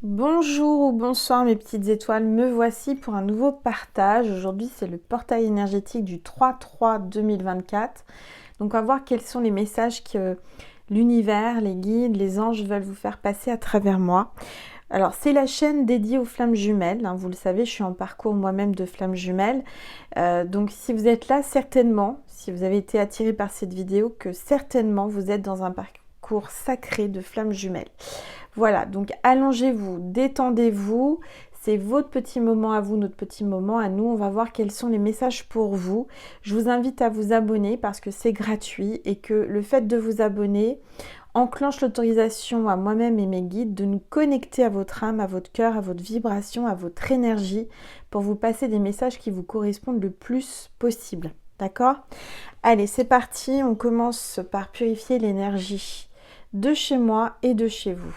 Bonjour ou bonsoir mes petites étoiles, me voici pour un nouveau partage. Aujourd'hui c'est le portail énergétique du 3-3-2024. Donc on va voir quels sont les messages que l'univers, les guides, les anges veulent vous faire passer à travers moi. Alors c'est la chaîne dédiée aux flammes jumelles, vous le savez, je suis en parcours moi-même de flammes jumelles. Donc si vous êtes là, certainement, si vous avez été attiré par cette vidéo, que certainement vous êtes dans un parcours sacré de flammes jumelles. Voilà, donc allongez-vous, détendez-vous, c'est votre petit moment à vous, notre petit moment à nous. On va voir quels sont les messages pour vous. Je vous invite à vous abonner parce que c'est gratuit et que le fait de vous abonner enclenche l'autorisation à moi-même et mes guides de nous connecter à votre âme, à votre cœur, à votre vibration, à votre énergie pour vous passer des messages qui vous correspondent le plus possible. D'accord? Allez, c'est parti. On commence par purifier l'énergie de chez moi et de chez vous.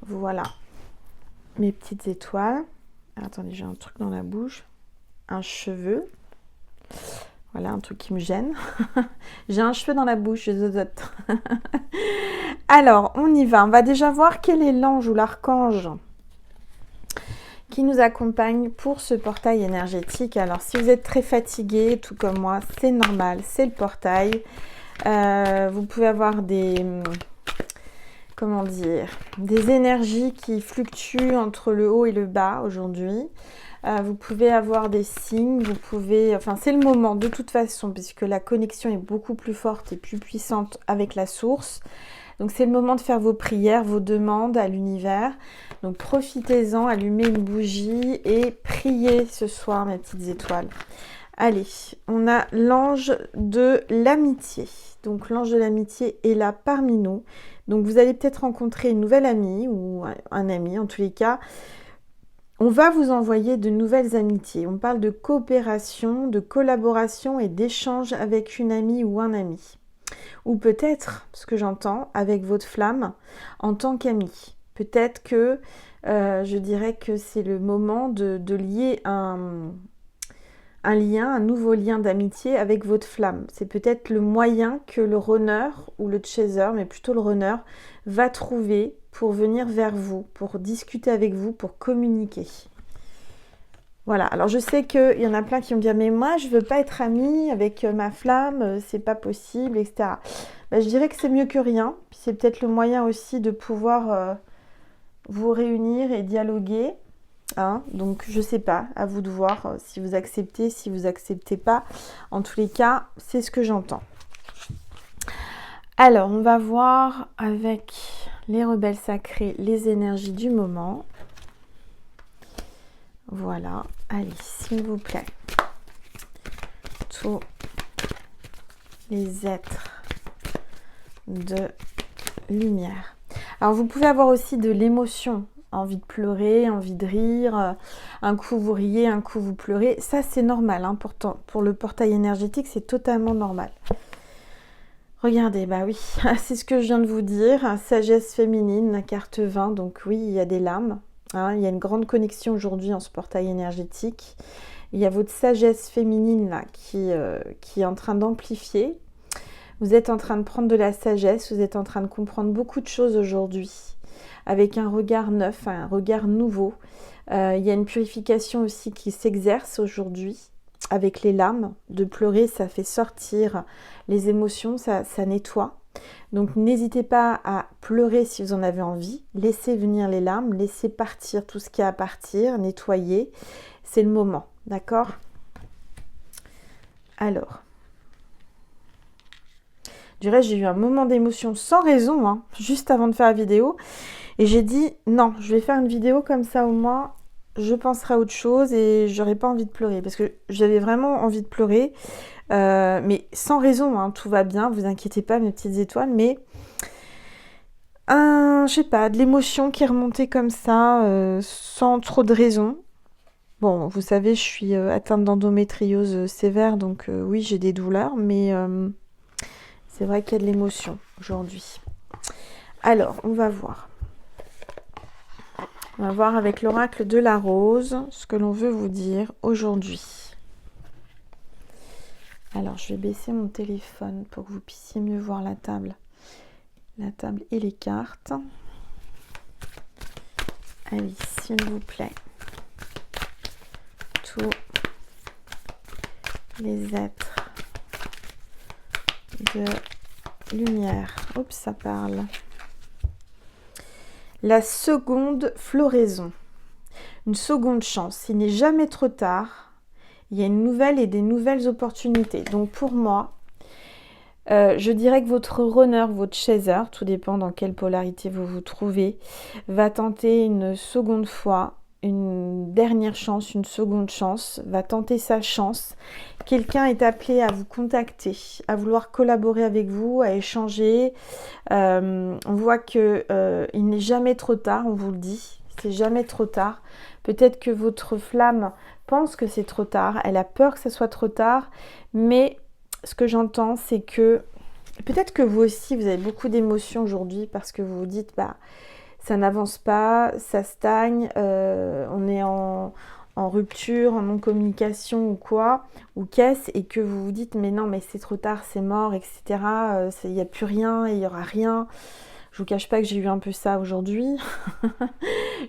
Voilà, mes petites étoiles. Attendez, j'ai un truc dans la bouche. Un cheveu. Voilà, un truc qui me gêne. J'ai un cheveu dans la bouche, je zozote. Alors, on y va. On va déjà voir quel est l'ange ou l'archange qui nous accompagne pour ce portail énergétique. Alors, si vous êtes très fatigué, tout comme moi, c'est normal, c'est le portail. Vous pouvez avoir des... comment dire, des énergies qui fluctuent entre le haut et le bas aujourd'hui. Vous pouvez avoir des signes, vous pouvez... Enfin, c'est le moment de toute façon, puisque la connexion est beaucoup plus forte et plus puissante avec la source. Donc, c'est le moment de faire vos prières, vos demandes à l'univers. Donc, profitez-en, allumez une bougie et priez ce soir, mes petites étoiles. Allez, on a l'ange de l'amitié. Donc, l'ange de l'amitié est là parmi nous. Donc, vous allez peut-être rencontrer une nouvelle amie ou un ami, en tous les cas. On va vous envoyer de nouvelles amitiés. On parle de coopération, de collaboration et d'échange avec une amie ou un ami. Ou peut-être, ce que j'entends, avec votre flamme en tant qu'ami. Peut-être que je dirais que c'est le moment de lier un lien, un nouveau lien d'amitié avec votre flamme. C'est peut-être le moyen que le runner ou le chaser, mais plutôt le runner, va trouver pour venir vers vous, pour discuter avec vous, pour communiquer. Voilà, alors je sais qu'il y en a plein qui vont me dire « mais moi je veux pas être amie avec ma flamme, c'est pas possible, etc. » Je dirais que c'est mieux que rien, puis c'est peut-être le moyen aussi de pouvoir vous réunir et dialoguer. Donc je sais pas, à vous de voir si vous acceptez pas. En tous les cas, c'est ce que j'entends. Alors, on va voir avec les rebelles sacrés les énergies du moment. Voilà, allez, s'il vous plaît. Tous les êtres de lumière. Alors, vous pouvez avoir aussi de l'émotion. Envie de pleurer, envie de rire, un coup vous riez, un coup vous pleurez. Ça, c'est normal, pourtant. Pour le portail énergétique, c'est totalement normal. Regardez, bah oui, c'est ce que je viens de vous dire. Sagesse féminine, carte 20, donc oui, il y a des lames. Il y a une grande connexion aujourd'hui en ce portail énergétique. Il y a votre sagesse féminine là qui est en train d'amplifier. Vous êtes en train de prendre de la sagesse, vous êtes en train de comprendre beaucoup de choses aujourd'hui. Avec un regard neuf, un regard nouveau. Il y a une purification aussi qui s'exerce aujourd'hui avec les larmes. De pleurer, ça fait sortir les émotions, ça nettoie. Donc n'hésitez pas à pleurer si vous en avez envie. Laissez venir les larmes, laissez partir tout ce qui a à partir, nettoyer. C'est le moment, d'accord? Alors, du reste, j'ai eu un moment d'émotion sans raison, juste avant de faire la vidéo. Et j'ai dit, non, je vais faire une vidéo comme ça au moins, je penserai à autre chose et j'aurais pas envie de pleurer. Parce que j'avais vraiment envie de pleurer, mais sans raison, tout va bien, vous inquiétez pas mes petites étoiles. Mais je sais pas, de l'émotion qui est remontée comme ça, sans trop de raison. Bon, vous savez, je suis atteinte d'endométriose sévère, donc oui, j'ai des douleurs, mais c'est vrai qu'il y a de l'émotion aujourd'hui. Alors, on va voir. On va voir avec l'oracle de la rose ce que l'on veut vous dire aujourd'hui. Alors, je vais baisser mon téléphone pour que vous puissiez mieux voir la table. La table et les cartes. Allez, s'il vous plaît. Tous les êtres de lumière. Oups, ça parle. La seconde floraison. Une seconde chance. Il n'est jamais trop tard. Il y a une nouvelle et des nouvelles opportunités. Donc pour moi, je dirais que votre runner, votre chaser, tout dépend dans quelle polarité vous vous trouvez, va tenter une seconde fois, une dernière chance, une seconde chance, va tenter sa chance. Quelqu'un est appelé à vous contacter, à vouloir collaborer avec vous, à échanger. On voit que il n'est jamais trop tard, on vous le dit, c'est jamais trop tard. Peut-être que votre flamme pense que c'est trop tard, elle a peur que ce soit trop tard, mais ce que j'entends, c'est que peut-être que vous aussi, vous avez beaucoup d'émotions aujourd'hui parce que vous vous dites, bah, ça n'avance pas, ça stagne, on est en rupture, en non-communication ou quoi, ou qu'est-ce, et que vous vous dites, mais non, mais c'est trop tard, c'est mort, etc. Il n'y a plus rien, il n'y aura rien. Je vous cache pas que j'ai eu un peu ça aujourd'hui.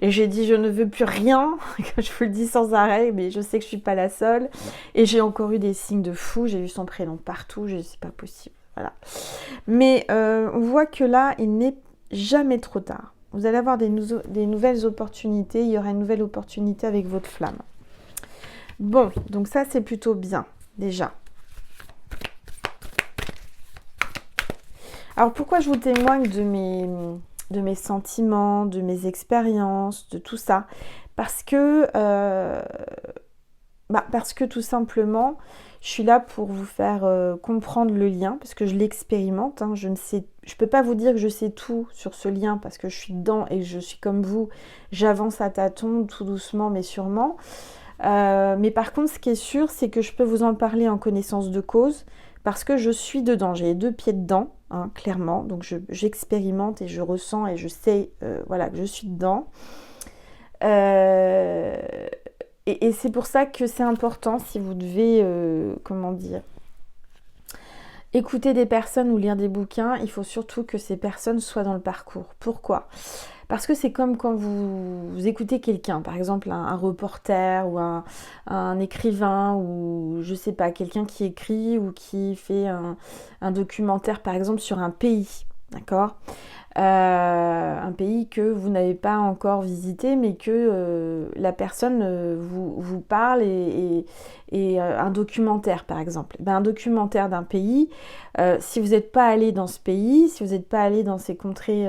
Et j'ai dit, je ne veux plus rien, que je vous le dis sans arrêt, mais je sais que je suis pas la seule. Et j'ai encore eu des signes de fou, j'ai eu son prénom partout, je c'est pas possible. Voilà. Mais on voit que là, il n'est jamais trop tard. Vous allez avoir des nouvelles opportunités, il y aura une nouvelle opportunité avec votre flamme. Bon, donc ça c'est plutôt bien, déjà. Alors pourquoi je vous témoigne de mes sentiments, de mes expériences, de tout ça? Parce que tout simplement, je suis là pour vous faire comprendre le lien, parce que je l'expérimente. Hein, je peux pas vous dire que je sais tout sur ce lien, parce que je suis dedans et je suis comme vous, j'avance à tâtons, tout doucement mais sûrement. Mais par contre, ce qui est sûr, c'est que je peux vous en parler en connaissance de cause, parce que je suis dedans, j'ai les 2 pieds dedans, hein, clairement, donc j'expérimente et je ressens et je sais voilà, que je suis dedans. Et c'est pour ça que c'est important, si vous devez, comment dire, écouter des personnes ou lire des bouquins, il faut surtout que ces personnes soient dans le parcours. Pourquoi ? Parce que c'est comme quand vous écoutez quelqu'un, par exemple un reporter ou un écrivain ou je sais pas, quelqu'un qui écrit ou qui fait un documentaire par exemple sur un pays, d'accord ? Un pays que vous n'avez pas encore visité mais que la personne vous parle et un documentaire par exemple. Un documentaire d'un pays, si vous n'êtes pas allé dans ce pays, si vous n'êtes pas allé dans ces contrées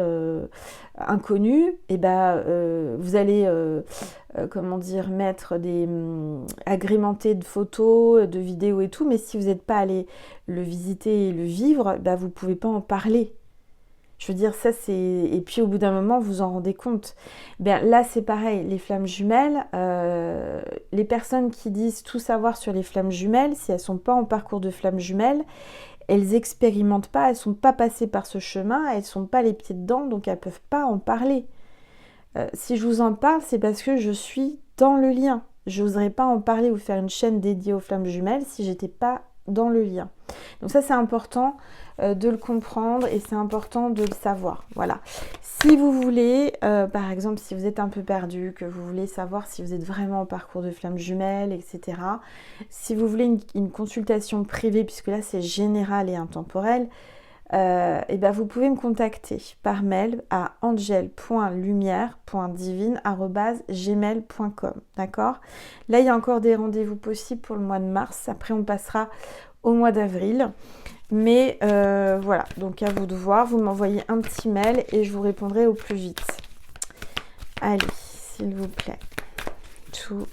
inconnues, vous allez comment dire, mettre agrémenter de photos, de vidéos et tout, mais si vous n'êtes pas allé le visiter et le vivre, vous ne pouvez pas en parler. Je veux dire, ça c'est... Et puis au bout d'un moment, vous en rendez compte. Là, c'est pareil, les flammes jumelles, les personnes qui disent tout savoir sur les flammes jumelles, si elles ne sont pas en parcours de flammes jumelles, elles n'expérimentent pas, elles ne sont pas passées par ce chemin, elles ne sont pas les pieds dedans, donc elles ne peuvent pas en parler. Si je vous en parle, c'est parce que je suis dans le lien. Je n'oserais pas en parler ou faire une chaîne dédiée aux flammes jumelles si j'étais pas dans le lien. Donc ça, c'est important de le comprendre et c'est important de le savoir. Voilà. Si vous voulez, par exemple, si vous êtes un peu perdu, que vous voulez savoir si vous êtes vraiment en parcours de flammes jumelles, etc. Si vous voulez une consultation privée, puisque là, c'est général et intemporel, vous pouvez me contacter par mail à angel.lumière.divine@gmail.com. D'accord ? Là, il y a encore des rendez-vous possibles pour le mois de mars. Après, on passera au mois d'avril. Mais voilà, donc à vous de voir. Vous m'envoyez un petit mail et je vous répondrai au plus vite. Allez, s'il vous plaît. Tous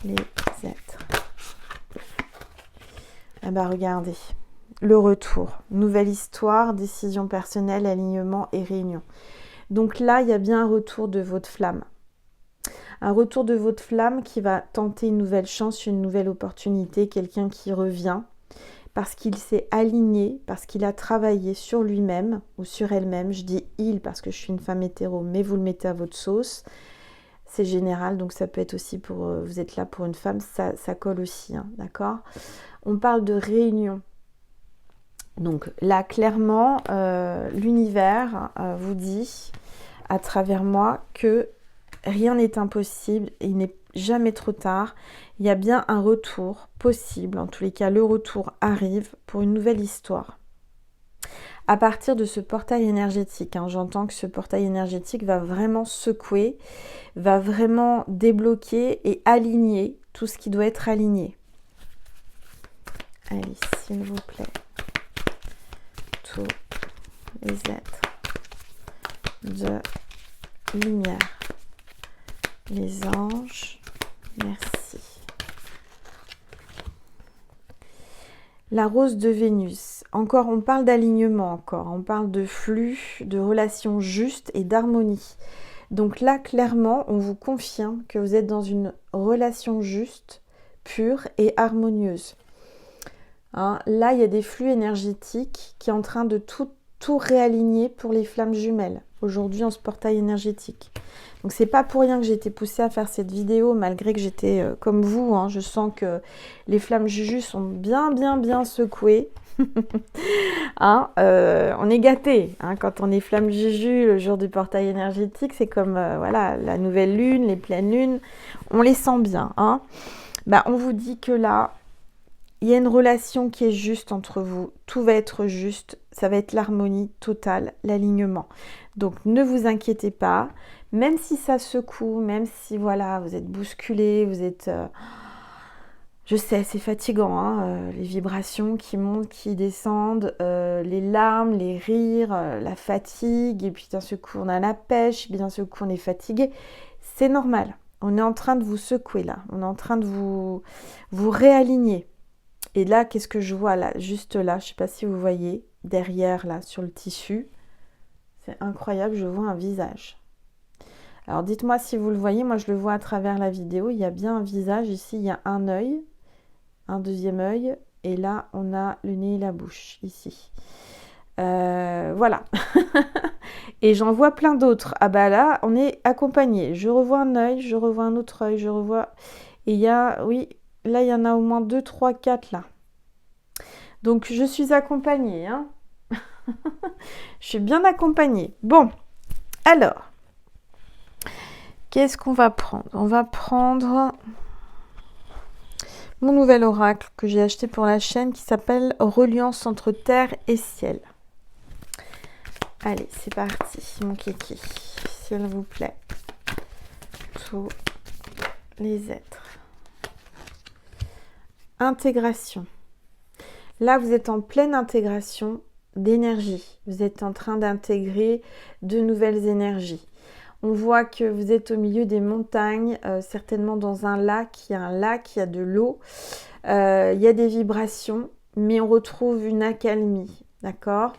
les êtres. Regardez. le retour. Nouvelle histoire, décision personnelle, alignement et réunion. Donc là, il y a bien un retour de votre flamme. Un retour de votre flamme qui va tenter une nouvelle chance, une nouvelle opportunité, quelqu'un qui revient parce qu'il s'est aligné, parce qu'il a travaillé sur lui-même ou sur elle-même. Je dis il parce que je suis une femme hétéro, mais vous le mettez à votre sauce. C'est général, donc ça peut être aussi pour... vous êtes là pour une femme, ça colle aussi, hein, d'accord? On parle de réunion. Donc là, clairement, l'univers vous dit à travers moi que rien n'est impossible et il n'est jamais trop tard. Il y a bien un retour possible. En tous les cas, le retour arrive pour une nouvelle histoire. À partir de ce portail énergétique, hein, j'entends que ce portail énergétique va vraiment secouer, va vraiment débloquer et aligner tout ce qui doit être aligné. Allez, s'il vous plaît. Tous les êtres de lumière. Les anges, merci. La rose de Vénus. Encore, on parle d'alignement encore. On parle de flux, de relations justes et d'harmonie. Donc là, clairement, on vous confirme que vous êtes dans une relation juste, pure et harmonieuse. Hein, là, il y a des flux énergétiques qui sont en train de tout réaligner pour les flammes jumelles. Aujourd'hui, en ce portail énergétique. Donc c'est pas pour rien que j'ai été poussée à faire cette vidéo, malgré que j'étais comme vous, hein, je sens que les flammes Juju sont bien secouées. Hein, on est gâtés, hein, quand on est flamme Juju le jour du portail énergétique, c'est comme voilà, la nouvelle lune, les pleines lunes, on les sent bien. Hein. Bah, on vous dit que là, il y a une relation qui est juste entre vous, tout va être juste, ça va être l'harmonie totale, l'alignement. Donc ne vous inquiétez pas, même si ça secoue, même si voilà, vous êtes bousculé, vous êtes... je sais, c'est fatigant, hein, les vibrations qui montent, qui descendent, les larmes, les rires, la fatigue, et puis d'un seul coup on a la pêche, puis d'un seul coup on est fatigué. C'est normal, on est en train de vous secouer là, on est en train de vous réaligner. Et là, qu'est-ce que je vois là, juste là, je ne sais pas si vous voyez, derrière là, sur le tissu, c'est incroyable, je vois un visage. Alors dites-moi si vous le voyez, moi je le vois à travers la vidéo, il y a bien un visage, ici il y a un œil, un deuxième œil, et là on a le nez et la bouche, ici. Voilà. Et j'en vois plein d'autres. Ah bah là, on est accompagné. Je revois un œil, je revois un autre œil, je revois... Et il y a, oui, là il y en a au moins 2, 3, 4 là. Donc je suis accompagnée, hein. Je suis bien accompagnée. Bon, alors... Qu'est-ce qu'on va prendre? On va prendre mon nouvel oracle que j'ai acheté pour la chaîne qui s'appelle Reliance entre terre et ciel. Allez, c'est parti, mon kiki, s'il vous plaît. Tous les êtres. Intégration. Là, vous êtes en pleine intégration d'énergie. Vous êtes en train d'intégrer de nouvelles énergies. On voit que vous êtes au milieu des montagnes, certainement dans un lac. Il y a de l'eau, il y a des vibrations, mais on retrouve une accalmie, d'accord?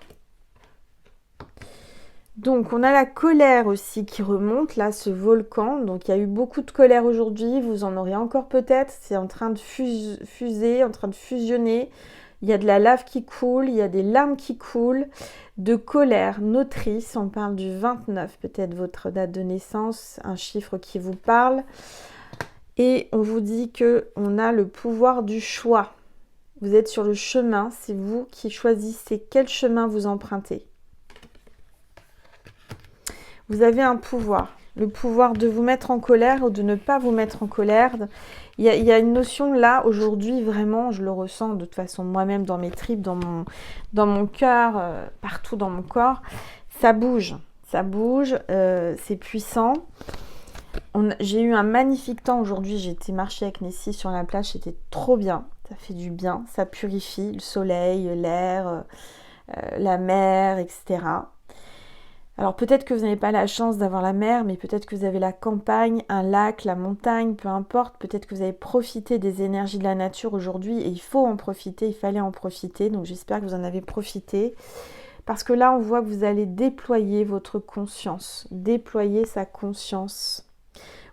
Donc, on a la colère aussi qui remonte, là, ce volcan. Donc, il y a eu beaucoup de colère aujourd'hui, vous en aurez encore peut-être. C'est en train de fuser, en train de fusionner. Il y a de la lave qui coule, il y a des larmes qui coulent, de colère, notrice, on parle du 29, peut-être votre date de naissance, un chiffre qui vous parle. Et on vous dit qu'on a le pouvoir du choix. Vous êtes sur le chemin, c'est vous qui choisissez quel chemin vous empruntez. Vous avez un pouvoir, le pouvoir de vous mettre en colère ou de ne pas vous mettre en colère. Il y a une notion là, aujourd'hui, vraiment, je le ressens de toute façon moi-même dans mes tripes, dans mon cœur, partout dans mon corps. Ça bouge, c'est puissant. J'ai eu un magnifique temps aujourd'hui, j'ai été marcher avec Nessie sur la plage, c'était trop bien, ça fait du bien, ça purifie le soleil, l'air, la mer, etc. Alors peut-être que vous n'avez pas la chance d'avoir la mer, mais peut-être que vous avez la campagne, un lac, la montagne, peu importe. Peut-être que vous avez profité des énergies de la nature aujourd'hui et il faut en profiter, il fallait en profiter. Donc j'espère que vous en avez profité. Parce que là, on voit que vous allez déployer votre conscience, déployer sa conscience.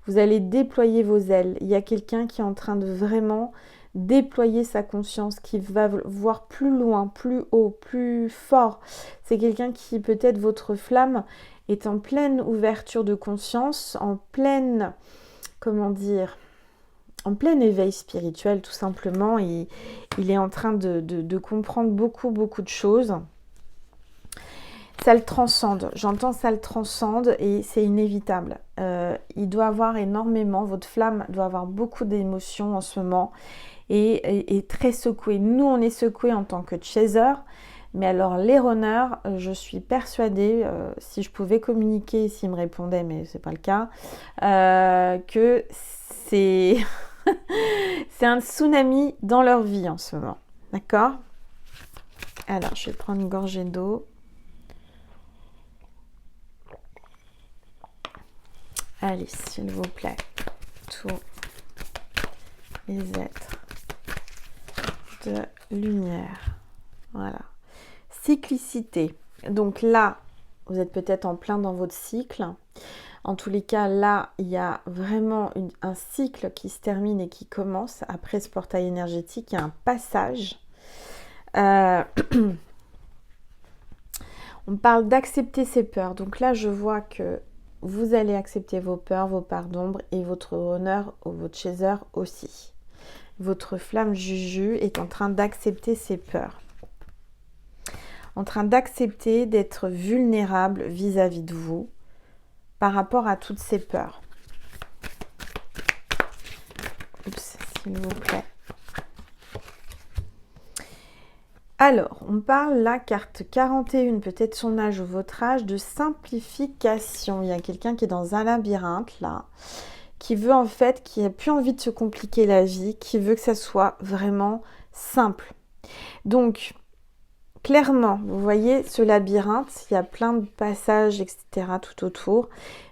Vous allez déployer vos ailes. Il y a quelqu'un qui est en train de vraiment déployer sa conscience, qui va voir plus loin, plus haut, plus fort. C'est quelqu'un qui, peut-être, votre flamme est en pleine ouverture de conscience, en pleine, comment dire, en plein éveil spirituel, tout simplement. Et il est en train de comprendre beaucoup, beaucoup de choses. Ça le transcende, j'entends ça le transcende et c'est inévitable. Il doit avoir énormément, votre flamme doit avoir beaucoup d'émotions en ce moment et très secouée. Nous, on est secoués en tant que chaser, mais alors les runners, je suis persuadée, si je pouvais communiquer, s'ils me répondaient, mais c'est pas le cas, que c'est c'est un tsunami dans leur vie en ce moment. D'accord? Alors, je vais prendre une gorgée d'eau. Allez, s'il vous plaît, tous les êtres de lumière. Voilà. Cyclicité. Donc là, vous êtes peut-être en plein dans votre cycle. En tous les cas, là, il y a vraiment un cycle qui se termine et qui commence. Après ce portail énergétique, il y a un passage. On parle d'accepter ses peurs. Donc là, je vois que vous allez accepter vos peurs, vos parts d'ombre et votre honneur ou votre chaser aussi. Votre flamme Juju est en train d'accepter ses peurs. En train d'accepter d'être vulnérable vis-à-vis de vous par rapport à toutes ces peurs. Oups, s'il vous plaît. Alors, on parle la carte 41, peut-être son âge ou votre âge, de simplification. Il y a quelqu'un qui est dans un labyrinthe, là, qui veut en fait, qui n'a plus envie de se compliquer la vie, qui veut que ça soit vraiment simple. Donc, clairement, vous voyez ce labyrinthe, il y a plein de passages, etc. tout autour.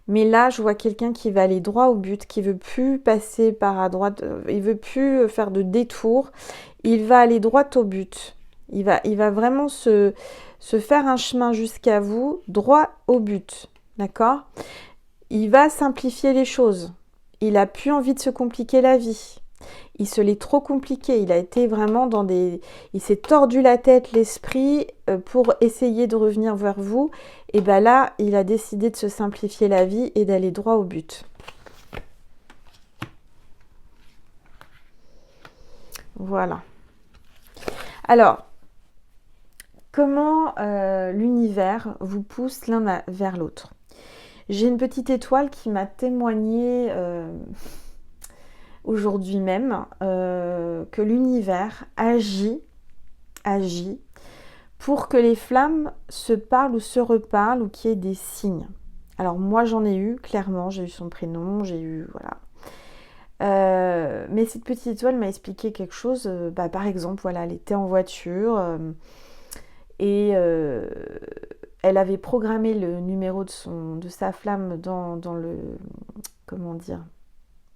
Mais là, je vois quelqu'un qui va aller droit au but, qui veut plus passer par à droite, il veut plus faire de détour. Il va aller droit au but. Il va vraiment se faire un chemin jusqu'à vous, droit au but. D'accord? Il va simplifier les choses. Il n'a plus envie de se compliquer la vie. Il se l'est trop compliqué. Il a été vraiment dans des... Il s'est tordu la tête, l'esprit, pour essayer de revenir vers vous. Et bien là, il a décidé de se simplifier la vie et d'aller droit au but. Voilà. Alors, comment l'univers vous pousse l'un vers l'autre? J'ai une petite étoile qui m'a témoigné aujourd'hui même que l'univers agit pour que les flammes se parlent ou se reparlent ou qu'il y ait des signes. Alors moi j'en ai eu, clairement, j'ai eu son prénom, j'ai eu, voilà. Mais cette petite étoile m'a expliqué quelque chose, par exemple, voilà, elle était en voiture et elle avait programmé le numéro de sa flamme dans le, comment dire,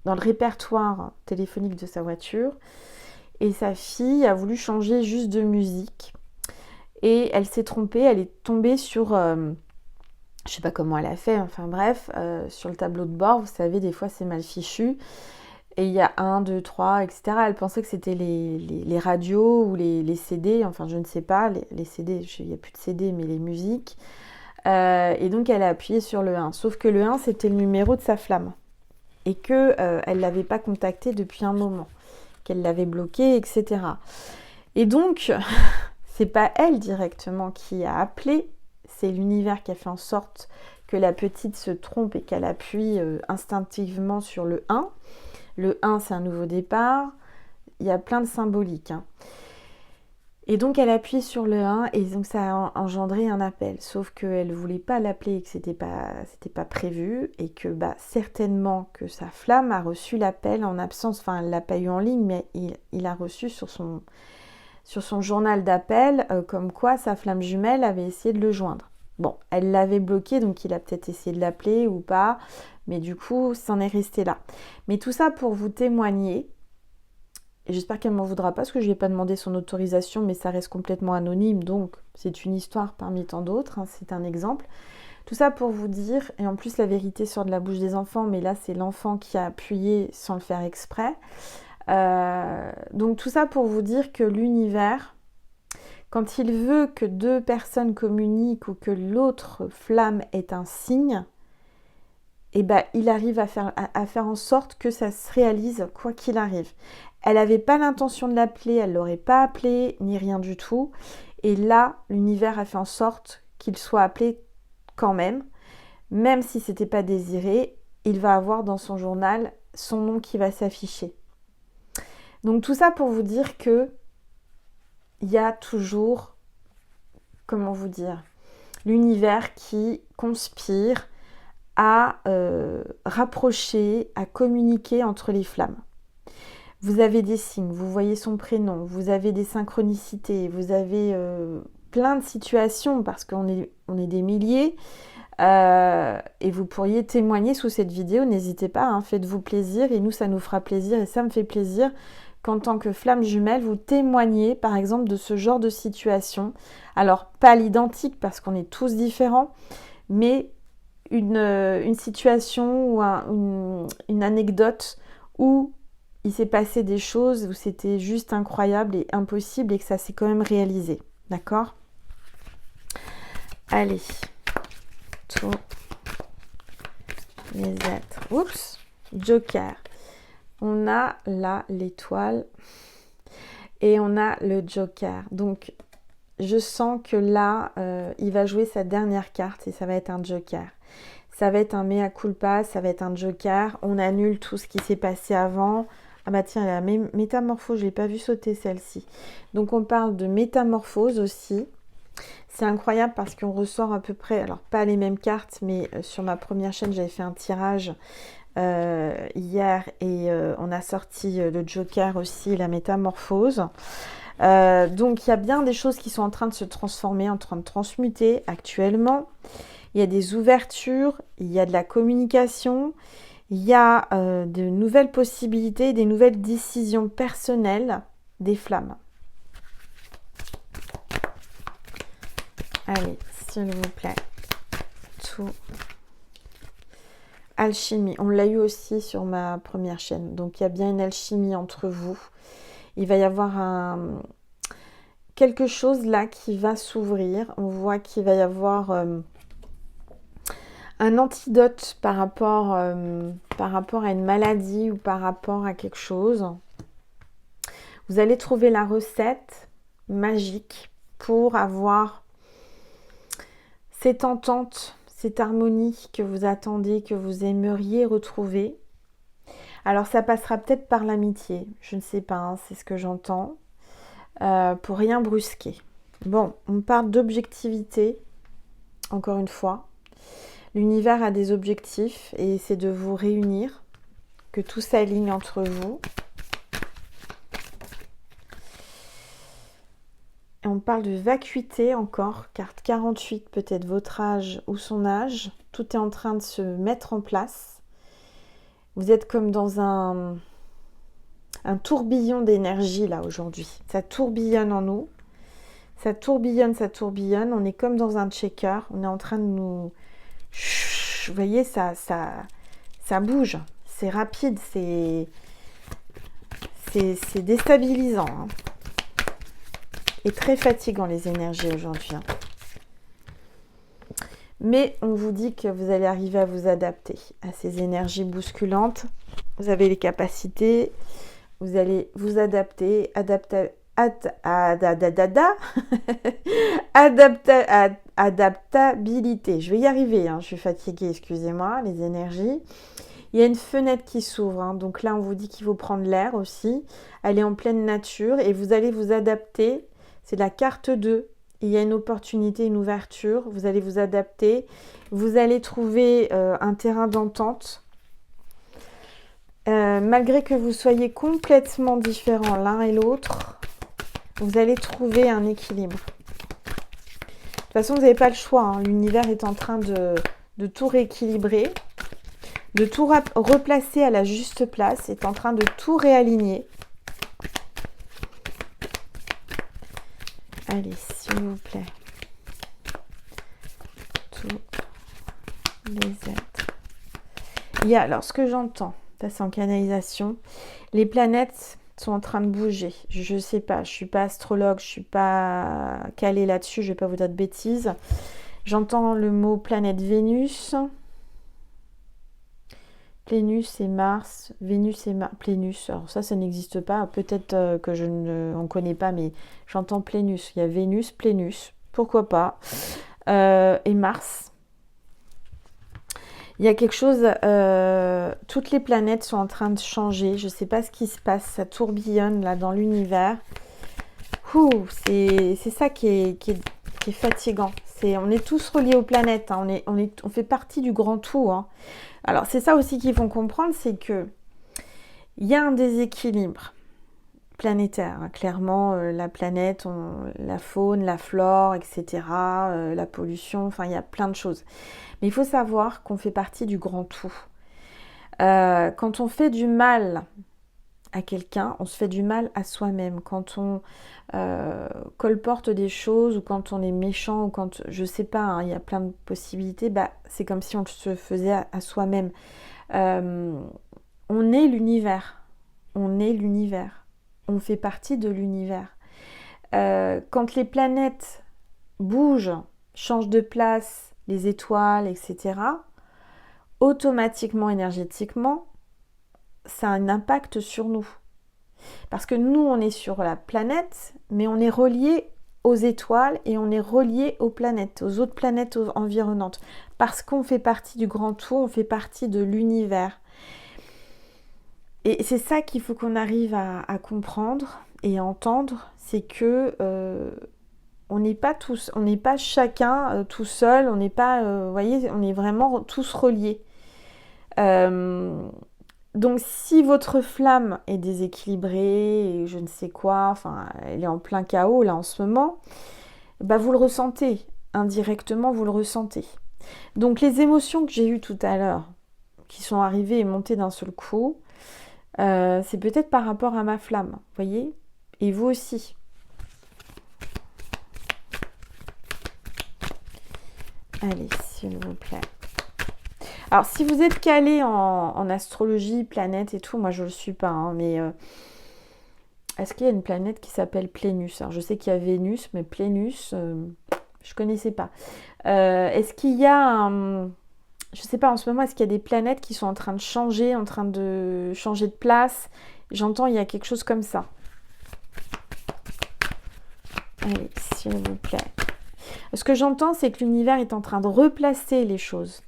dans le répertoire téléphonique de sa voiture. Et sa fille a voulu changer juste de musique. Et elle s'est trompée, elle est tombée sur, je sais pas comment elle a fait, enfin bref, sur le tableau de bord, vous savez, des fois c'est mal fichu. Et il y a 1, 2, 3, etc. Elle pensait que c'était les radios ou les CD, enfin je ne sais pas, les CD, il n'y a plus de CD, mais les musiques. Et donc elle a appuyé sur le 1. Sauf que le 1, c'était le numéro de sa flamme. Et qu'elle ne l'avait pas contacté depuis un moment. Qu'elle l'avait bloqué, etc. Et donc, c'est pas elle directement qui a appelé, c'est l'univers qui a fait en sorte que la petite se trompe et qu'elle appuie instinctivement sur le 1. Le 1, c'est un nouveau départ. Il y a plein de symboliques. Hein. Et donc, elle appuie sur le 1 et donc ça a engendré un appel. Sauf qu'elle ne voulait pas l'appeler et que c'était pas prévu. Et que certainement que sa flamme a reçu l'appel en absence. Enfin, elle ne l'a pas eu en ligne, mais il a reçu sur son journal d'appel comme quoi sa flamme jumelle avait essayé de le joindre. Bon, elle l'avait bloqué, donc il a peut-être essayé de l'appeler ou pas, mais du coup, c'en est resté là. Mais tout ça pour vous témoigner, et j'espère qu'elle ne m'en voudra pas, parce que je lui ai pas demandé son autorisation, mais ça reste complètement anonyme, donc c'est une histoire parmi tant d'autres, hein, c'est un exemple. Tout ça pour vous dire, et en plus la vérité sort de la bouche des enfants, mais là c'est l'enfant qui a appuyé sans le faire exprès. Donc tout ça pour vous dire que l'univers, quand il veut que deux personnes communiquent ou que l'autre flamme est un signe, eh ben, il arrive à faire en sorte que ça se réalise quoi qu'il arrive. Elle n'avait pas l'intention de l'appeler, elle ne l'aurait pas appelé, ni rien du tout. Et là, l'univers a fait en sorte qu'il soit appelé quand même si ce n'était pas désiré, il va avoir dans son journal son nom qui va s'afficher. Donc tout ça pour vous dire que il y a toujours, comment vous dire, l'univers qui conspire à rapprocher, à communiquer entre les flammes. Vous avez des signes, vous voyez son prénom, vous avez des synchronicités, vous avez plein de situations parce qu'on est des milliers et vous pourriez témoigner sous cette vidéo, n'hésitez pas, hein, faites-vous plaisir et nous ça nous fera plaisir et ça me fait plaisir qu'en tant que flamme jumelle, vous témoignez par exemple de ce genre de situation. Alors pas l'identique parce qu'on est tous différents, mais une situation ou une anecdote où il s'est passé des choses, où c'était juste incroyable et impossible et que ça s'est quand même réalisé. D'accord ? Allez. Tous les êtres. Oups, Joker. On a là l'étoile et on a le Joker. Donc, je sens que là, il va jouer sa dernière carte et ça va être un Joker. Ça va être un mea culpa, ça va être un Joker. On annule tout ce qui s'est passé avant. Ah bah tiens, la métamorphose, je ne l'ai pas vu sauter celle-ci. Donc, on parle de métamorphose aussi. C'est incroyable parce qu'on ressort à peu près, alors pas les mêmes cartes, mais sur ma première chaîne, j'avais fait un tirage hier et on a sorti le Joker aussi, la métamorphose. Donc il y a bien des choses qui sont en train de se transformer, en train de transmuter actuellement. Il y a des ouvertures, il y a de la communication, il y a de nouvelles possibilités, des nouvelles décisions personnelles des flammes. Allez, s'il vous plaît. Tout. Alchimie. On l'a eu aussi sur ma première chaîne. Donc, il y a bien une alchimie entre vous. Il va y avoir quelque chose là qui va s'ouvrir. On voit qu'il va y avoir un antidote par rapport à une maladie ou par rapport à quelque chose. Vous allez trouver la recette magique pour avoir cette entente, cette harmonie que vous attendez, que vous aimeriez retrouver. Alors ça passera peut-être par l'amitié, je ne sais pas, hein, c'est ce que j'entends, pour rien brusquer. Bon, on parle d'objectivité, encore une fois. L'univers a des objectifs et c'est de vous réunir, que tout s'aligne entre vous. Et on parle de vacuité encore, carte 48, peut-être votre âge ou son âge. Tout est en train de se mettre en place. Vous êtes comme dans un tourbillon d'énergie là aujourd'hui. Ça tourbillonne en nous. Ça tourbillonne, ça tourbillonne. On est comme dans un checker. On est en train de nous... Vous voyez, ça bouge. C'est rapide, c'est déstabilisant. Hein. Et très fatigant les énergies aujourd'hui. Hein. Mais on vous dit que vous allez arriver à vous adapter à ces énergies bousculantes. Vous avez les capacités, vous allez vous adapter, adaptabilité. Je vais y arriver, hein. Je suis fatiguée, excusez-moi, les énergies. Il y a une fenêtre qui s'ouvre, hein. Donc là on vous dit qu'il faut prendre l'air aussi, aller en pleine nature et vous allez vous adapter. C'est la carte 2. Il y a une opportunité, une ouverture. Vous allez vous adapter. Vous allez trouver un terrain d'entente. Malgré que vous soyez complètement différents l'un et l'autre, vous allez trouver un équilibre. toute façon, vous n'avez pas le choix. Hein. L'univers est en train de tout rééquilibrer, de tout replacer à la juste place, est en train de tout réaligner. Allez, s'il vous plaît. Tous les êtres. Il y a, alors, ce que j'entends, ça c'est en canalisation, les planètes sont en train de bouger. Je ne sais pas, je ne suis pas astrologue, je ne suis pas calée là-dessus, je ne vais pas vous dire de bêtises. J'entends le mot planète Vénus. Plénus et Mars, Vénus et Mars, Plénus, alors ça n'existe pas, peut-être que je ne connais pas, mais j'entends Plénus, il y a Vénus, Plénus, pourquoi pas, et Mars. Il y a quelque chose, toutes les planètes sont en train de changer, je ne sais pas ce qui se passe, ça tourbillonne là dans l'univers. C'est ça qui est fatigant. On est tous reliés aux planètes, hein. On fait partie du grand tout. Hein. Alors c'est ça aussi qu'il faut comprendre, c'est que il y a un déséquilibre planétaire. Hein. Clairement, la planète, la faune, la flore, etc., la pollution, enfin il y a plein de choses. Mais il faut savoir qu'on fait partie du grand tout. Quand on fait du mal à quelqu'un, on se fait du mal à soi-même. Quand on colporte des choses ou quand on est méchant ou quand, je sais pas, hein, il y a plein de possibilités, c'est comme si on se faisait à soi-même. On est l'univers. On est l'univers. On fait partie de l'univers. Quand les planètes bougent, changent de place, les étoiles, etc., automatiquement, énergétiquement, ça a un impact sur nous. Parce que nous, on est sur la planète, mais on est relié aux étoiles et on est relié aux planètes, aux autres planètes environnantes. Parce qu'on fait partie du grand tout, on fait partie de l'univers. Et c'est ça qu'il faut qu'on arrive à comprendre et à entendre, c'est que on n'est pas tous, on n'est pas chacun tout seul, on n'est pas, vous voyez, on est vraiment tous reliés. Donc si votre flamme est déséquilibrée, et je ne sais quoi, enfin elle est en plein chaos là en ce moment, vous le ressentez, indirectement vous le ressentez. Donc les émotions que j'ai eues tout à l'heure, qui sont arrivées et montées d'un seul coup, c'est peut-être par rapport à ma flamme, vous voyez, et vous aussi. Allez, s'il vous plaît. Alors, si vous êtes calé en astrologie, planète et tout, moi je ne le suis pas, hein, mais est-ce qu'il y a une planète qui s'appelle Plénus? Alors, je sais qu'il y a Vénus, mais Plénus, je ne connaissais pas. Est-ce qu'il y a je ne sais pas, en ce moment, est-ce qu'il y a des planètes qui sont en train de changer de place? J'entends, il y a quelque chose comme ça. Allez, s'il vous plaît. Ce que j'entends, c'est que l'univers est en train de replacer les choses.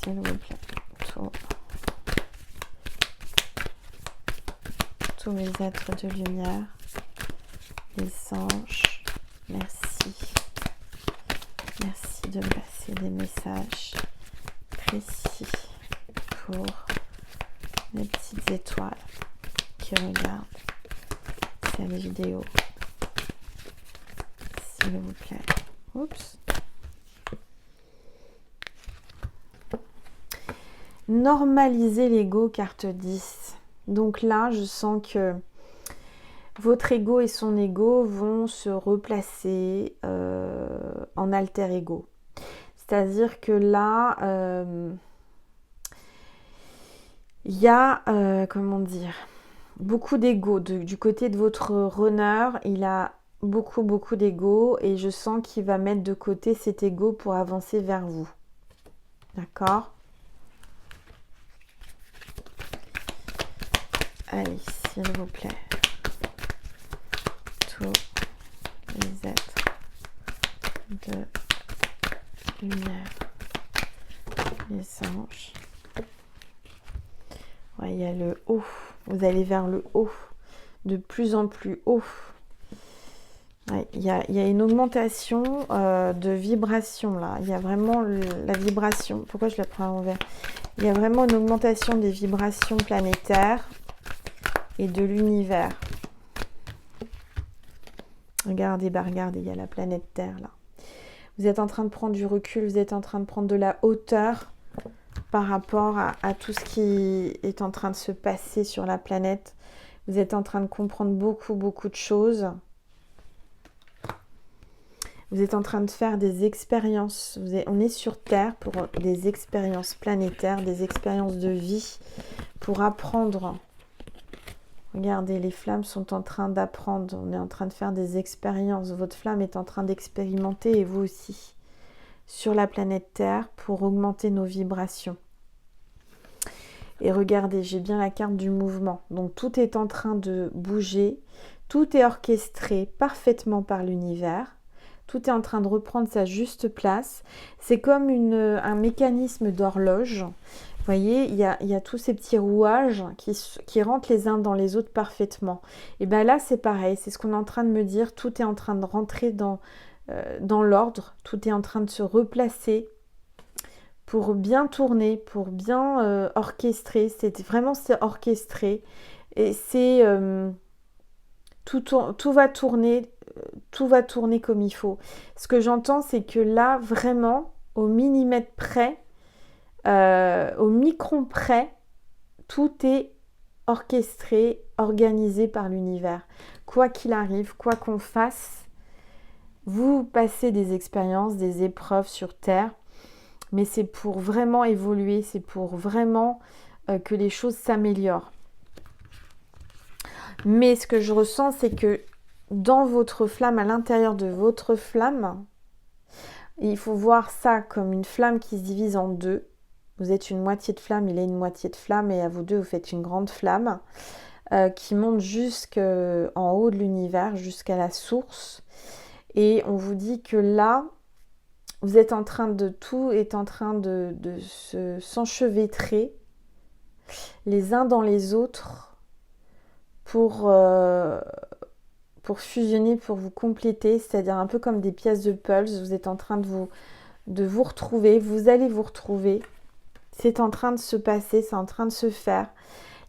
S'il vous plaît. Tous les êtres de lumière, les anges, merci. Merci de me passer des messages précis pour les petites étoiles qui regardent cette vidéo. S'il vous plaît. Oups. Normaliser l'ego, carte 10. Donc là, je sens que votre ego et son ego vont se replacer en alter ego. C'est-à-dire que là, il y a, comment dire, beaucoup d'ego. Du côté de votre runner, il a beaucoup d'ego et je sens qu'il va mettre de côté cet ego pour avancer vers vous. D'accord ? Allez, s'il vous plaît. Tous les êtres de lumière, les anges. Ouais, il y a le haut. Vous allez vers le haut, de plus en plus haut. Ouais, il y a une augmentation de vibration là. Il y a vraiment la vibration. Pourquoi je la prends à l'envers? Il y a vraiment une augmentation des vibrations planétaires et de l'univers. Regardez, bah regardez, il y a la planète Terre là. Vous êtes en train de prendre du recul, vous êtes en train de prendre de la hauteur par rapport à tout ce qui est en train de se passer sur la planète. Vous êtes en train de comprendre beaucoup, beaucoup de choses. Vous êtes en train de faire des expériences. On est sur Terre pour des expériences planétaires, des expériences de vie, pour apprendre. Regardez, les flammes sont en train d'apprendre. On est en train de faire des expériences. Votre flamme est en train d'expérimenter, et vous aussi, sur la planète Terre pour augmenter nos vibrations. Et regardez, j'ai bien la carte du mouvement. Donc tout est en train de bouger. Tout est orchestré parfaitement par l'univers. Tout est en train de reprendre sa juste place. C'est comme un mécanisme d'horloge. Vous voyez, il y a tous ces petits rouages qui rentrent les uns dans les autres parfaitement. Et bien là, c'est pareil. C'est ce qu'on est en train de me dire. Tout est en train de rentrer dans l'ordre. Tout est en train de se replacer pour bien tourner, pour bien orchestrer. C'est orchestré. Et c'est... tout va tourner. Tout va tourner comme il faut. Ce que j'entends, c'est que là, vraiment, au millimètre près, au micron près, tout est orchestré, organisé par l'univers. Quoi qu'il arrive, quoi qu'on fasse, vous passez des expériences, des épreuves sur Terre, mais c'est pour vraiment évoluer, c'est pour vraiment que les choses s'améliorent. Mais ce que je ressens, c'est que dans votre flamme, à l'intérieur de votre flamme, il faut voir ça comme une flamme qui se divise en deux. Vous êtes une moitié de flamme, il est une moitié de flamme, et à vous deux, vous faites une grande flamme qui monte jusqu'en haut de l'univers, jusqu'à la source. Et on vous dit que là, vous êtes en train de... Tout est en train de s'enchevêtrer les uns dans les autres pour fusionner, pour vous compléter, c'est-à-dire un peu comme des pièces de puzzle. Vous êtes en train de vous retrouver, vous allez vous retrouver. C'est en train de se passer, c'est en train de se faire.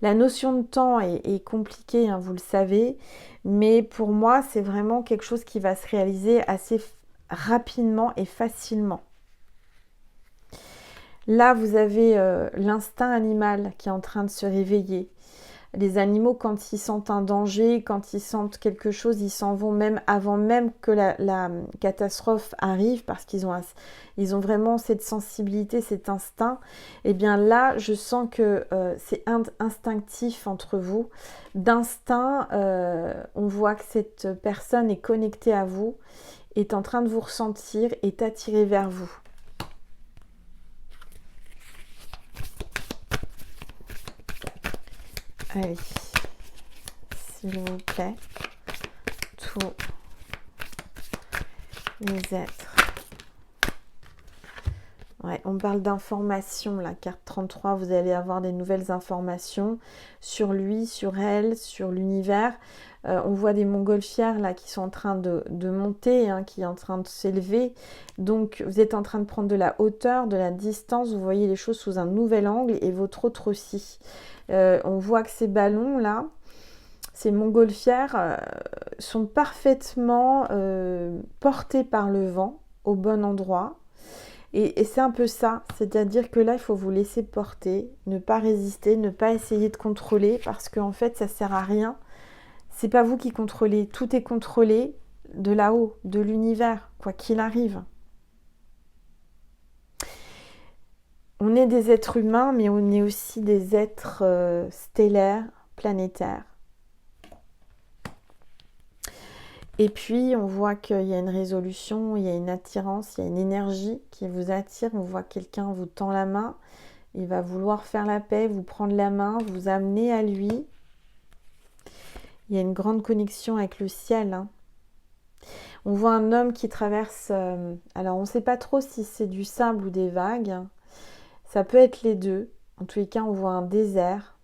La notion de temps est compliquée, hein, vous le savez, mais pour moi, c'est vraiment quelque chose qui va se réaliser assez rapidement et facilement. Là, vous avez l'instinct animal qui est en train de se réveiller. Les animaux, quand ils sentent un danger, quand ils sentent quelque chose, ils s'en vont même avant même que la catastrophe arrive, parce qu'ils ont vraiment cette sensibilité, cet instinct. Et bien là, je sens que c'est instinctif entre vous. D'instinct, on voit que cette personne est connectée à vous, est en train de vous ressentir, est attirée vers vous. Allez, s'il vous plaît, tous les êtres. Ouais, on parle d'informations, la carte 33, vous allez avoir des nouvelles informations sur lui, sur elle, sur l'univers. On voit des montgolfières là qui sont en train de monter, hein, qui est en train de s'élever. Donc vous êtes en train de prendre de la hauteur, de la distance, vous voyez les choses sous un nouvel angle, et votre autre aussi. On voit que ces ballons là, ces montgolfières sont parfaitement portés par le vent au bon endroit. Et c'est un peu ça, c'est-à-dire que là, il faut vous laisser porter, ne pas résister, ne pas essayer de contrôler, parce qu'en fait, ça ne sert à rien. C'est pas vous qui contrôlez, tout est contrôlé de là-haut, de l'univers, quoi qu'il arrive. On est des êtres humains, mais on est aussi des êtres stellaires, planétaires. Et puis, on voit qu'il y a une résolution, il y a une attirance, il y a une énergie qui vous attire. On voit quelqu'un vous tend la main, il va vouloir faire la paix, vous prendre la main, vous amener à lui. Il y a une grande connexion avec le ciel, hein. On voit un homme qui traverse... alors, on ne sait pas trop si c'est du sable ou des vagues. Ça peut être les deux. En tous les cas, on voit un désert.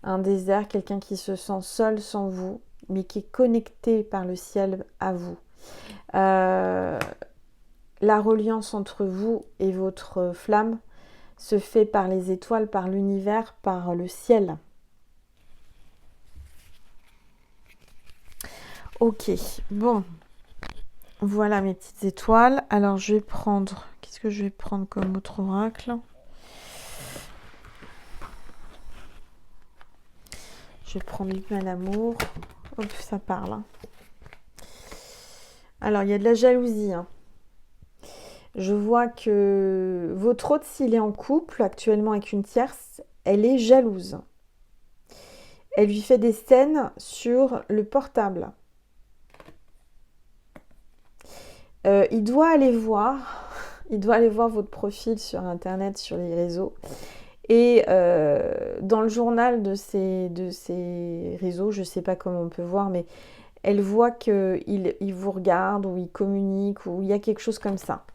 Un désert, quelqu'un qui se sent seul sans vous, mais qui est connecté par le ciel à vous. La reliance entre vous et votre flamme se fait par les étoiles, par l'univers, par le ciel. Ok, bon. Voilà mes petites étoiles. Alors, je vais prendre... Qu'est-ce que je vais prendre comme autre oracle? Je vais prendre l'humain l'amour. Hop, ça parle. Hein. Alors, il y a de la jalousie. Hein. Je vois que votre hôte, s'il est en couple actuellement avec une tierce, elle est jalouse. Elle lui fait des scènes sur le portable. Il doit aller voir votre profil sur Internet, sur les réseaux. Et dans le journal de ces réseaux, je ne sais pas comment on peut voir, mais elle voit qu'il vous regarde ou il communique ou il y a quelque chose comme ça.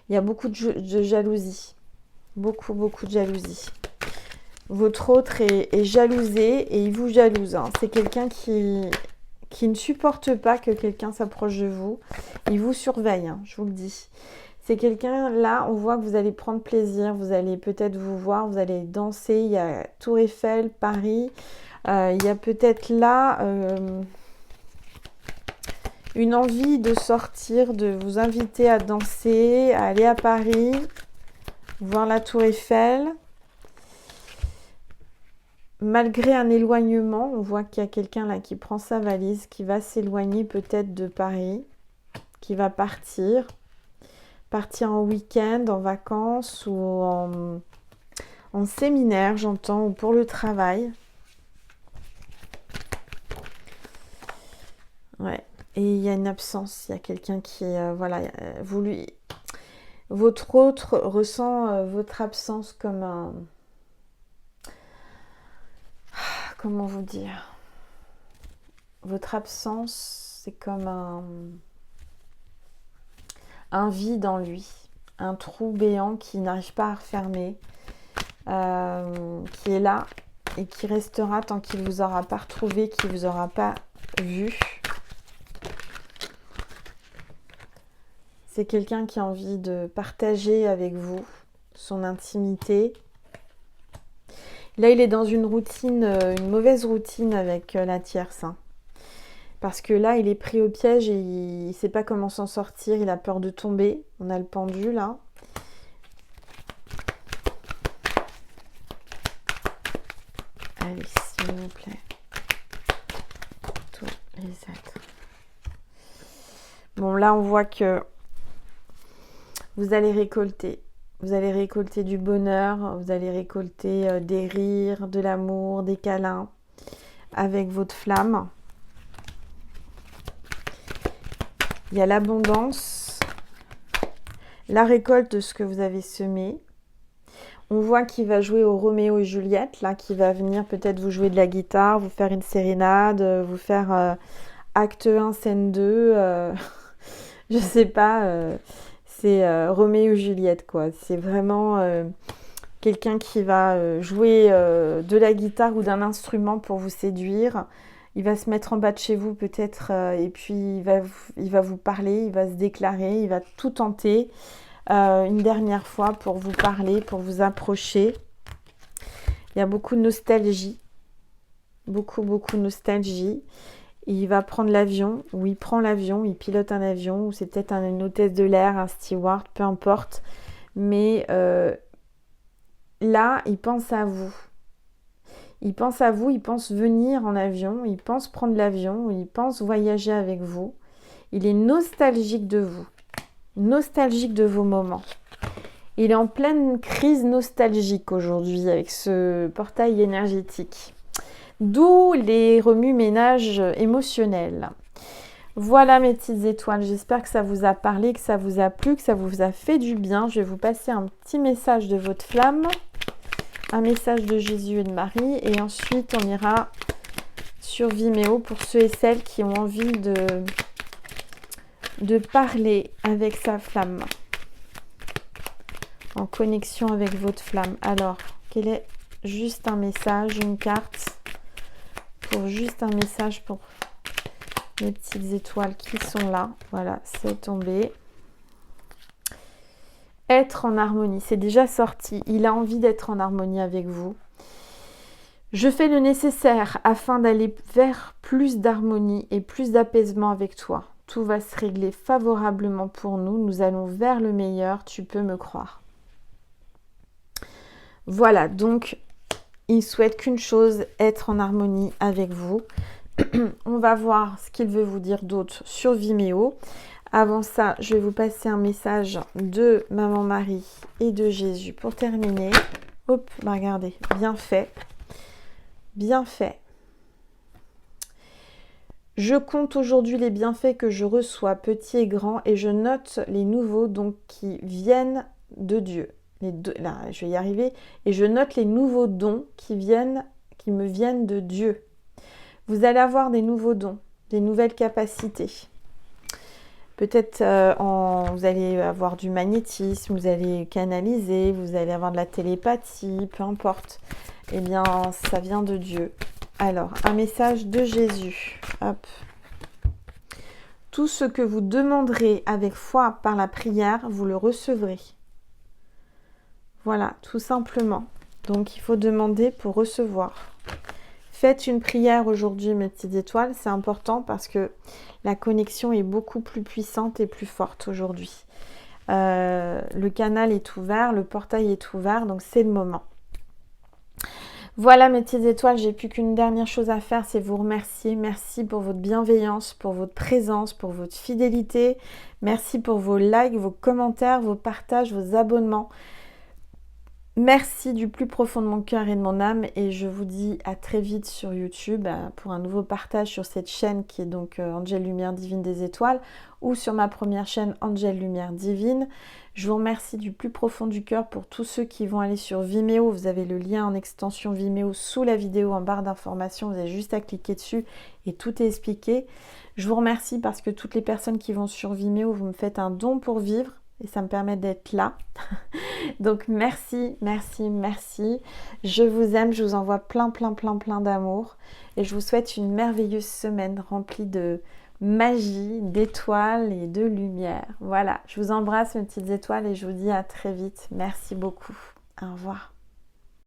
Il y a beaucoup de jalousie. Beaucoup de jalousie. Votre autre est jalousé et il vous jalouse. Hein. C'est quelqu'un qui ne supporte pas que quelqu'un s'approche de vous. Il vous surveille, hein, je vous le dis. C'est quelqu'un, là, on voit que vous allez prendre plaisir, vous allez peut-être vous voir, vous allez danser. Il y a Tour Eiffel, Paris. Il y a peut-être là une envie de sortir, de vous inviter à danser, à aller à Paris, voir la Tour Eiffel. Malgré un éloignement, on voit qu'il y a quelqu'un là qui prend sa valise, qui va s'éloigner peut-être de Paris, qui va partir en week-end, en vacances ou en séminaire, j'entends, ou pour le travail. Ouais. Et il y a une absence, il y a quelqu'un qui, voilà, votre autre ressent votre absence comme un... Comment vous dire? Votre absence, c'est comme un vide en lui, un trou béant qui n'arrive pas à refermer, qui est là et qui restera tant qu'il ne vous aura pas retrouvé, qu'il ne vous aura pas vu. C'est quelqu'un qui a envie de partager avec vous son intimité. Là, il est dans une routine, une mauvaise routine avec la tierce. Hein. Parce que là, il est pris au piège et il ne sait pas comment s'en sortir. Il a peur de tomber. On a le pendu, là. Allez, s'il vous plaît. Tout, les êtres. Bon, là, on voit que vous allez récolter. Vous allez récolter du bonheur, vous allez récolter des rires, de l'amour, des câlins avec votre flamme. Il y a l'abondance, la récolte de ce que vous avez semé. On voit qu'il va jouer au Roméo et Juliette, là, qui va venir peut-être vous jouer de la guitare, vous faire une sérénade, vous faire acte 1, scène 2, je sais pas... c'est Roméo et Juliette, quoi. C'est vraiment quelqu'un qui va jouer de la guitare ou d'un instrument pour vous séduire. Il va se mettre en bas de chez vous peut-être et puis il va vous parler, il va se déclarer, il va tout tenter une dernière fois pour vous parler, pour vous approcher. Il y a beaucoup de nostalgie, beaucoup de nostalgie. Il va prendre l'avion, ou il prend l'avion, il pilote un avion, ou c'est peut-être une hôtesse de l'air, un steward, peu importe. Mais là, il pense à vous. Il pense à vous, il pense venir en avion, il pense prendre l'avion, il pense voyager avec vous. Il est nostalgique de vous, nostalgique de vos moments. Il est en pleine crise nostalgique aujourd'hui avec ce portail énergétique. D'où les remue-ménages émotionnels. Voilà mes petites étoiles, j'espère que ça vous a parlé, que ça vous a plu, que ça vous a fait du bien. Je vais vous passer un petit message de votre flamme, un message de Jésus et de Marie, et ensuite on ira sur Vimeo pour ceux et celles qui ont envie de parler avec sa flamme, en connexion avec votre flamme. Alors, quel est juste un message, une carte pour juste un message pour les petites étoiles qui sont là. Voilà, c'est tombé. Être en harmonie, c'est déjà sorti. Il a envie d'être en harmonie avec vous. Je fais le nécessaire afin d'aller vers plus d'harmonie et plus d'apaisement avec toi. Tout va se régler favorablement pour nous. Nous allons vers le meilleur, tu peux me croire. Voilà, donc il souhaite qu'une chose, être en harmonie avec vous. On va voir ce qu'il veut vous dire d'autre sur Vimeo. Avant ça, je vais vous passer un message de Maman Marie et de Jésus pour terminer. Hop, bah regardez, bien fait. Bien fait. Je compte aujourd'hui les bienfaits que je reçois, petits et grands, et je note les nouveaux dons qui viennent de Dieu. Là, je vais y arriver. Et je note les nouveaux dons qui me viennent de Dieu. Vous allez avoir des nouveaux dons, des nouvelles capacités. Peut-être vous allez avoir du magnétisme, vous allez canaliser, vous allez avoir de la télépathie, peu importe. Eh bien, ça vient de Dieu. Alors, un message de Jésus. Hop. Tout ce que vous demanderez avec foi par la prière, vous le recevrez. Voilà, tout simplement. Donc, il faut demander pour recevoir. Faites une prière aujourd'hui, mes petites étoiles. C'est important parce que la connexion est beaucoup plus puissante et plus forte aujourd'hui. Le canal est ouvert, le portail est ouvert, donc c'est le moment. Voilà mes petites étoiles, j'ai plus qu'une dernière chose à faire, c'est vous remercier. Merci pour votre bienveillance, pour votre présence, pour votre fidélité. Merci pour vos likes, vos commentaires, vos partages, vos abonnements. Merci du plus profond de mon cœur et de mon âme et je vous dis à très vite sur YouTube pour un nouveau partage sur cette chaîne qui est donc Angel Lumière Divine des Étoiles ou sur ma première chaîne Angel Lumière Divine. Je vous remercie du plus profond du cœur pour tous ceux qui vont aller sur Vimeo. Vous avez le lien en extension Vimeo sous la vidéo en barre d'informations. Vous avez juste à cliquer dessus et tout est expliqué. Je vous remercie parce que toutes les personnes qui vont sur Vimeo, vous me faites un don pour vivre. Et ça me permet d'être là. Donc merci, merci, merci. Je vous aime, je vous envoie plein d'amour. Et je vous souhaite une merveilleuse semaine remplie de magie, d'étoiles et de lumière. Voilà, je vous embrasse mes petites étoiles et je vous dis à très vite. Merci beaucoup. Au revoir.